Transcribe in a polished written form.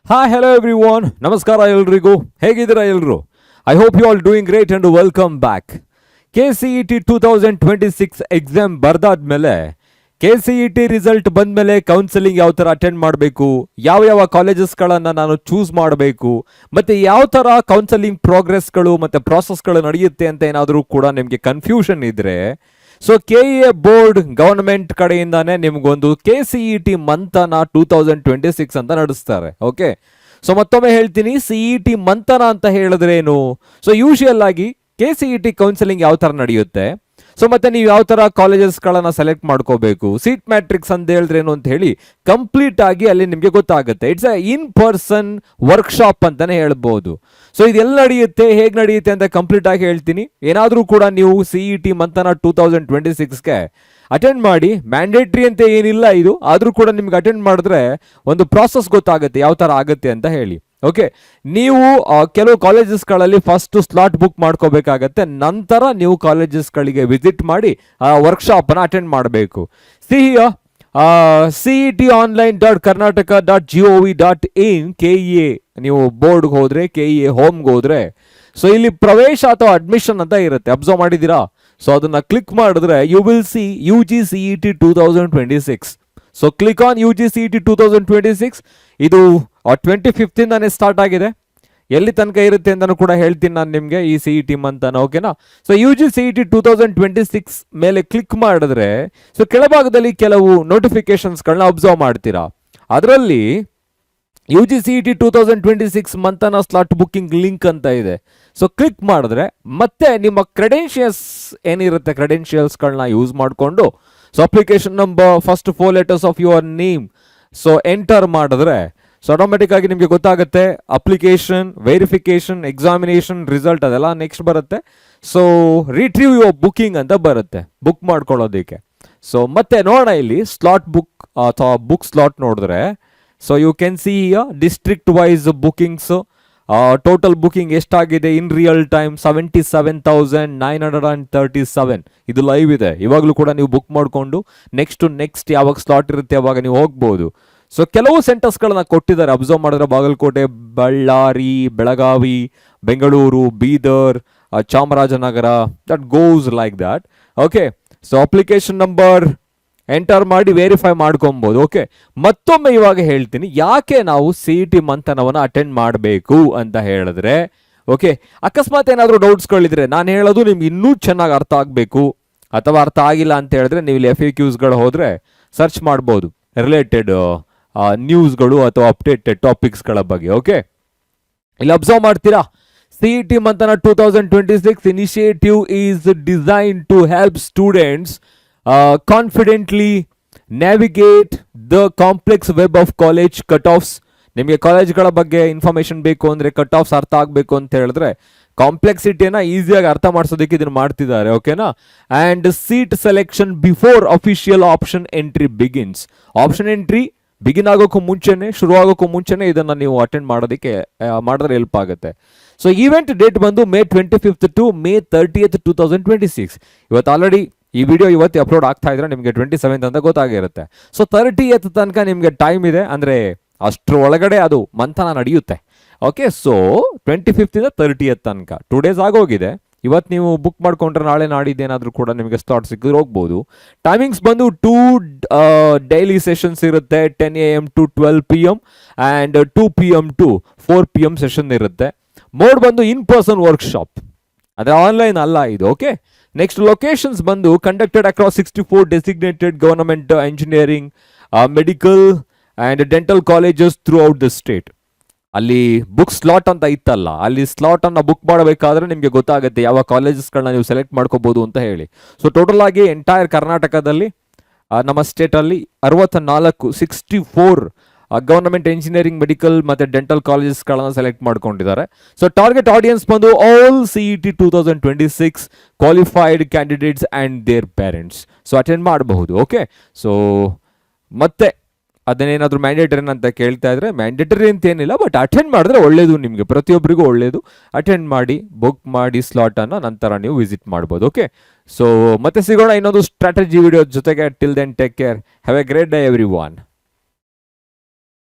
Hi hello everyone, ನಮಸ್ಕಾರ ಎಲ್ರಿಗೂ. ಹೇಗಿದ್ದೀರಾ ಎಲ್ಲರೂ? I hope you all doing great and welcome back. KCET 2026 exam ಬರ್ದಾದ್ಮೇಲೆ KCET ರಿಸಲ್ಟ್ ಬಂದಮೇಲೆ ಕೌನ್ಸಿಲಿಂಗ್ ಯಾವ ಥರ ಅಟೆಂಡ್ ಮಾಡಬೇಕು, ಯಾವ ಕಾಲೇಜಸ್ಗಳನ್ನು ನಾನು ಚೂಸ್ ಮಾಡಬೇಕು, ಮತ್ತು ಯಾವ ಥರ ಕೌನ್ಸಿಲಿಂಗ್ ಪ್ರೋಗ್ರೆಸ್ಗಳು ಮತ್ತು ಪ್ರಾಸೆಸ್ಗಳು ನಡೆಯುತ್ತೆ ಅಂತ ಏನಾದರೂ ಕೂಡ ನಿಮಗೆ ಕನ್ಫ್ಯೂಷನ್ ಇದ್ದರೆ, ಸೊ KEA ಬೋರ್ಡ್ ಗವರ್ನಮೆಂಟ್ ಕಡೆಯಿಂದಾನೇ ನಿಮಗೊಂದು KCET ಮಂಥನ 2026 ಅಂತ ನಡೆಸ್ತಾರೆ. ಓಕೆ, ಸೊ ಮತ್ತೊಮ್ಮೆ ಹೇಳ್ತೀನಿ, CET ಮಂಥನ ಅಂತ ಹೇಳಿದ್ರೇನು? ಸೊ ಯೂಶುವಲ್ ಆಗಿ KCET ಕೌನ್ಸಿಲಿಂಗ್ ಯಾವ ಥರ ನಡೆಯುತ್ತೆ, ಸೊ ಮತ್ತೆ ನೀವು ಯಾವ ಥರ ಕಾಲೇಜಸ್ಗಳನ್ನು ಸೆಲೆಕ್ಟ್ ಮಾಡ್ಕೋಬೇಕು, ಸೀಟ್ ಮ್ಯಾಟ್ರಿಕ್ಸ್ ಅಂತ ಹೇಳಿದ್ರೇನು ಅಂತ ಹೇಳಿ ಕಂಪ್ಲೀಟ್ ಆಗಿ ಅಲ್ಲಿ ನಿಮಗೆ ಗೊತ್ತಾಗುತ್ತೆ. It's a in person workshop ಅಂತಾನೆ ಹೇಳ್ಬೋದು. ಸೊ ಇದೆಲ್ಲ ನಡೆಯುತ್ತೆ, ಹೇಗೆ ನಡೆಯುತ್ತೆ ಅಂತ ಕಂಪ್ಲೀಟ್ ಆಗಿ ಹೇಳ್ತೀನಿ. ಏನಾದರೂ ಕೂಡ ನೀವು CET ಮಂಥನ 2026ಗೆ ಅಟೆಂಡ್ ಮಾಡಿ, ಮ್ಯಾಂಡೇಟ್ರಿ ಅಂತ ಏನಿಲ್ಲ ಇದು, ಆದರೂ ಕೂಡ ನಿಮ್ಗೆ ಅಟೆಂಡ್ ಮಾಡಿದ್ರೆ ಒಂದು ಪ್ರಾಸೆಸ್ ಗೊತ್ತಾಗುತ್ತೆ ಯಾವ ಥರ ಆಗುತ್ತೆ ಅಂತ ಹೇಳಿ. ಓಕೆ, ನೀವು ಕೆಲವು ಕಾಲೇಜಸ್ಗಳಲ್ಲಿ ಫಸ್ಟ್ ಸ್ಲಾಟ್ ಬುಕ್ ಮಾಡ್ಕೋಬೇಕಾಗತ್ತೆ, ನಂತರ ನೀವು ಕಾಲೇಜಸ್ಗಳಿಗೆ ವಿಸಿಟ್ ಮಾಡಿ ವರ್ಕ್ಶಾಪನ್ನು ಅಟೆಂಡ್ ಮಾಡಬೇಕು. CET.online.karnataka.gov.in KEA ನೀವು ಬೋರ್ಡ್ಗೆ ಹೋದರೆ, KEA ಹೋಮ್ಗೆ ಹೋದರೆ, ಸೊ ಇಲ್ಲಿ ಪ್ರವೇಶ ಅಥವಾ ಅಡ್ಮಿಷನ್ ಅಂತ ಇರುತ್ತೆ, ಅಬ್ಸರ್ವ್ ಮಾಡಿದ್ದೀರಾ? ಸೊ ಅದನ್ನು ಕ್ಲಿಕ್ ಮಾಡಿದ್ರೆ you will see UG CET 2026. So click on UG CET 2026. ಇದು 25th ಸ್ಟಾರ್ಟ್ ಆಗಿದೆ. ಎಲ್ಲಿ ತನಕ ಇರುತ್ತೆ ಅಂತಲೂ ಕೂಡ ಹೇಳ್ತೀನಿ ನಾನು ನಿಮಗೆ ಈ CET ಮಂತನ. ಓಕೆನಾ? ಸೊ UG CET 2026 ಮೇಲೆ ಕ್ಲಿಕ್ ಮಾಡಿದ್ರೆ ಸೊ ಕೆಳಭಾಗದಲ್ಲಿ ಕೆಲವು ನೋಟಿಫಿಕೇಶನ್ಸ್ಗಳನ್ನ ಅಬ್ಸರ್ವ್ ಮಾಡ್ತೀರಾ. ಅದರಲ್ಲಿ UG CET 2026 ಮಂತನ ಸ್ಲಾಟ್ ಬುಕ್ಕಿಂಗ್ ಲಿಂಕ್ ಅಂತ ಇದೆ. ಸೊ ಕ್ಲಿಕ್ ಮಾಡಿದ್ರೆ ಮತ್ತೆ ನಿಮ್ಮ ಕ್ರೆಡೆನ್ಷಿಯಲ್ಸ್ ಏನಿರುತ್ತೆ, ಕ್ರೆಡೆನ್ಷಿಯಲ್ಸ್ಗಳನ್ನ ಯೂಸ್ ಮಾಡಿಕೊಂಡು, so application number, first 4 letters of your name, so enter ಮಾಡಿದ್ರೆ ಸೊ ಆಟೋಮೆಟಿಕ್ ಆಗಿ ನಿಮಗೆ ಗೊತ್ತಾಗುತ್ತೆ ಅಪ್ಲಿಕೇಶನ್, ವೆರಿಫಿಕೇಶನ್, ಎಕ್ಸಾಮಿನೇಷನ್ ರಿಸಲ್ಟ್ ಅದೆಲ್ಲ ನೆಕ್ಸ್ಟ್ ಬರುತ್ತೆ. ಸೊ ರಿಟ್ರೀವ್ ಯುವರ್ ಬುಕ್ಕಿಂಗ್ ಅಂತ ಬರುತ್ತೆ, ಬುಕ್ ಮಾಡ್ಕೊಳ್ಳೋದಕ್ಕೆ. ಸೊ ಮತ್ತೆ ನೋಡೋಣ ಇಲ್ಲಿ ಸ್ಲಾಟ್ ಬುಕ್ ಅಥವಾ ಬುಕ್ ಸ್ಲಾಟ್ ನೋಡಿದ್ರೆ, so you can see district wise bookings, total booking ಎಷ್ಟಾಗಿದೆ ಇನ್ ರಿಯಲ್ ಟೈಮ್ 77,937. ಇದು ಲೈವ್ ಇದೆ, ಇವಾಗಲೂ ಕೂಡ ನೀವು ಬುಕ್ ಮಾಡಿಕೊಂಡು ನೆಕ್ಸ್ಟ್ ಯಾವಾಗ ಸ್ಲಾಟ್ ಇರುತ್ತೆ ಅವಾಗ ನೀವು ಹೋಗ್ಬೋದು. ಸೊ ಕೆಲವು ಸೆಂಟರ್ಸ್ಗಳನ್ನ ಕೊಟ್ಟಿದ್ದಾರೆ, ಅಬ್ಸರ್ವ್ ಮಾಡಿದ್ರೆ Bagalkote, Ballari, Belagavi, Bengaluru, Bidar, Chamarajanagar, that goes like that. Okay, so application number enter ಮಾಡಿ ವೆರಿಫೈ ಮಾಡ್ಕೊಬೋದು. ಓಕೆ, ಮತ್ತೊಮ್ಮೆ ಇವಾಗ ಹೇಳ್ತೀನಿ ಯಾಕೆ ನಾವು CET ಮಂಥನವನ್ನು ಅಟೆಂಡ್ ಮಾಡಬೇಕು ಅಂತ ಹೇಳಿದ್ರೆ, ಓಕೆ, ಅಕಸ್ಮಾತ್ ಏನಾದರೂ ಡೌಟ್ಸ್ಗಳಿದ್ರೆ ನಾನು ಹೇಳೋದು ನಿಮ್ಗೆ ಇನ್ನೂ ಚೆನ್ನಾಗಿ ಅರ್ಥ ಆಗಬೇಕು ಅಥವಾ ಅರ್ಥ ಆಗಿಲ್ಲ ಅಂತ ಹೇಳಿದ್ರೆ ನೀವು ಇಲ್ಲಿ FAQsಗಳು ಹೋದರೆ ಸರ್ಚ್ ಮಾಡ್ಬೋದು ರಿಲೇಟೆಡ್ ನ್ಯೂಸ್ಗಳು ಅಥವಾ ಅಪ್ಡೇಟೆಡ್ ಟಾಪಿಕ್ಸ್ಗಳ ಬಗ್ಗೆ. ಓಕೆ, ಇಲ್ಲಿ ಅಬ್ಸರ್ವ್ ಮಾಡ್ತೀರಾ, CET Manthana 2026 initiative is design to help students confidently navigate the complex web of college cut offs. ನಿಮಗೆ ಕಾಲೇಜ್ಗಳ ಬಗ್ಗೆ ಇನ್ಫಾರ್ಮೇಶನ್ ಬೇಕು ಅಂದರೆ, ಕಟ್ ಆಫ್ಸ್ ಅರ್ಥ ಆಗಬೇಕು ಅಂತ ಹೇಳಿದ್ರೆ ಕಾಂಪ್ಲೆಕ್ಸಿಟಿಯನ್ನು ಈಸಿಯಾಗಿ ಅರ್ಥ ಮಾಡಿಸೋದಕ್ಕೆ ಇದನ್ನು ಮಾಡ್ತಿದ್ದಾರೆ. ಓಕೆನಾ? And seat selection before official option entry begins. Option entry begin ಆಗೋಕ್ಕೂ ಮುಂಚೆನೆ, ಶುರು ಆಗೋಕ್ಕೂ ಮುಂಚೆನೆ ಇದನ್ನು ನೀವು ಅಟೆಂಡ್ ಮಾಡೋದಕ್ಕೆ ಮಾಡಿದ್ರೆ ಹೆಲ್ಪ್ ಆಗುತ್ತೆ. ಸೊ ಈವೆಂಟ್ ಡೇಟ್ ಬಂದು May 25th to May 30th 2026. ಇವತ್ತು ಆಲ್ರೆಡಿ ಈ ವಿಡಿಯೋ ಇವತ್ತು ಅಪ್ಲೋಡ್ ಆಗ್ತಾ ಇದ್ರೆ ನಿಮಗೆ 27th ಅಂತ ಗೊತ್ತಾಗಿರುತ್ತೆ. ಸೊ 30th ತನಕ ನಿಮಗೆ ಟೈಮ್ ಇದೆ, ಅಂದರೆ ಅಷ್ಟರ ಒಳಗಡೆ ಅದು ಮಂಥನ ನಡೆಯುತ್ತೆ. ಓಕೆ, ಸೊ 25th ಇಂದ 30th ತನಕ 2 days ಆಗೋಗಿದೆ. ಇವತ್ತು ನೀವು ಬುಕ್ ಮಾಡ್ಕೊಂಡ್ರೆ ನಾಳೆ ನಾಡಿದ್ದೇನಾದರೂ ಕೂಡ ನಿಮಗೆ ಸ್ಲಾಟ್ ಸಿಕ್ಕಿದ್ರೆ ಹೋಗ್ಬೋದು. ಟೈಮಿಂಗ್ಸ್ ಬಂದು 2 ಡೈಲಿ ಸೆಷನ್ಸ್ ಇರುತ್ತೆ, 10 AM to 12 PM and 2 PM to 4 PM session ಇರುತ್ತೆ. ಮೋಡ್ ಬಂದು ಇನ್ ಪರ್ಸನ್ ವರ್ಕ್ಶಾಪ್, ಅದೇ ಆನ್ಲೈನ್ ಅಲ್ಲ ಇದು. ಓಕೆ, ನೆಕ್ಸ್ಟ್ ಲೊಕೇಶನ್ಸ್ ಬಂದು conducted across 64 designated government engineering, medical and dental colleges through out the state. ಅಲ್ಲಿ book slot ಅಂತ ಇತ್ತಲ್ಲ, ಅಲ್ಲಿ ಸ್ಲಾಟನ್ನು ಬುಕ್ ಮಾಡಬೇಕಾದ್ರೆ ನಿಮಗೆ ಗೊತ್ತಾಗುತ್ತೆ ಯಾವ ಕಾಲೇಜಸ್ಗಳನ್ನ ನೀವು ಸೆಲೆಕ್ಟ್ ಮಾಡ್ಕೋಬೋದು ಅಂತ ಹೇಳಿ. ಸೊ ಟೋಟಲ್ ಆಗಿ ಎಂಟೈರ್ ಕರ್ನಾಟಕದಲ್ಲಿ ನಮ್ಮ ಸ್ಟೇಟಲ್ಲಿ 64 ಗವರ್ನಮೆಂಟ್ ಇಂಜಿನಿಯರಿಂಗ್, ಮೆಡಿಕಲ್ ಮತ್ತು ಡೆಂಟಲ್ ಕಾಲೇಜಸ್ಗಳನ್ನು ಸೆಲೆಕ್ಟ್ ಮಾಡ್ಕೊಂಡಿದ್ದಾರೆ. ಸೊ ಟಾರ್ಗೆಟ್ ಆಡಿಯನ್ಸ್ ಬಂದು all CET 2026 qualified candidates and their parents. So attend ಮಾಡಬಹುದು. ಓಕೆ, ಸೊ ಮತ್ತೆ ಅದನ್ನೇನಾದರೂ ಮ್ಯಾಂಡೇಟರಿ ಅಂತ ಕೇಳ್ತಾ ಇದ್ರೆ, ಮ್ಯಾಂಡೇಟರಿ ಅಂತ ಏನಿಲ್ಲ, ಬಟ್ ಅಟೆಂಡ್ ಮಾಡಿದ್ರೆ ಒಳ್ಳೇದು, ನಿಮಗೆ ಪ್ರತಿಯೊಬ್ಬರಿಗೂ ಒಳ್ಳೇದು. ಅಟೆಂಡ್ ಮಾಡಿ, ಬುಕ್ ಮಾಡಿ ಸ್ಲಾಟನ್ನು, ನಂತರ ನೀವು ವಿಸಿಟ್ ಮಾಡ್ಬೋದು. ಓಕೆ, ಸೊ ಮತ್ತೆ ಸಿಗೋಣ ಇನ್ನೊಂದು ಸ್ಟ್ರಾಟಜಿ ವಿಡಿಯೋ ಜೊತೆಗೆ. Till then take care, have a great day every one.